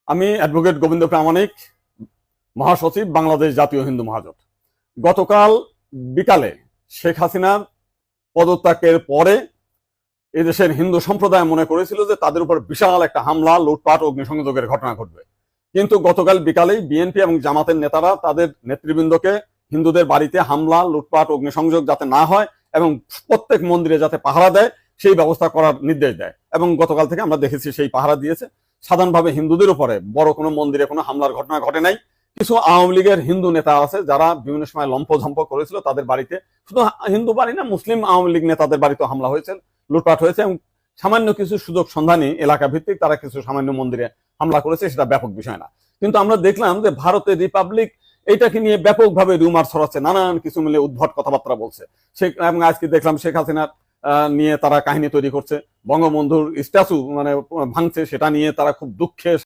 আমি অ্যাডভোকেট গোবিন্দ প্রামাণিক, মহাসচিব, বাংলাদেশ জাতীয় হিন্দু মহাজোট। গতকাল বিকালে শেখ হাসিনার পদত্যাগের পরে এদেশের হিন্দু সম্প্রদায় মনে করেছিল যে তাদের উপর বিশাল একটা হামলা, লুটপাট, অগ্নিসংযোগের ঘটনা ঘটবে। কিন্তু গতকাল বিকালেই বিএনপি এবং জামাতের নেতারা তাদের নেতৃবৃন্দকে হিন্দুদের বাড়িতে হামলা, লুটপাট, অগ্নিসংযোগ যাতে না হয় এবং প্রত্যেক মন্দিরে যাতে পাহারা দেয় সেই ব্যবস্থা করার নির্দেশ দেয়। এবং গতকাল থেকে আমরা দেখেছি সেই পাহারা দিয়েছে। সাধারণভাবে হিন্দুদের উপরে বড় কোনো মন্দিরে কোনো হামলার ঘটনা ঘটে নাই। কিছু আওয়ামী লীগের হিন্দু নেতা আছে যারা বিভিন্ন সময় লম্পঝম্প করেছিল, তাদের বাড়িতে, শুধু হিন্দু বাড়ি না, মুসলিম আওয়ামী লীগ নেতাদের বাড়িতে হামলা হয়েছে, লুটপাট হয়েছে এবং সামান্য কিছু সুযোগ সন্ধানী এলাকা ভিত্তিক তারা কিছু সামান্য মন্দিরে হামলা করেছে, সেটা ব্যাপক বিষয় না। কিন্তু আমরা দেখলাম যে ভারতের রিপাবলিক এইটাকে নিয়ে ব্যাপকভাবে রুমার ছড়াচ্ছে, নানান কিছু মিলে উদ্ভট কথাবার্তা বলছে। এবং আজকে দেখলাম শেখ হাসিনার নিয়ে তারা কাহিনী তৈরি করছে, বঙ্গবন্ধুর স্ট্যাচু ভাঙছে, সেটা নিয়ে তারা খুব দুঃখে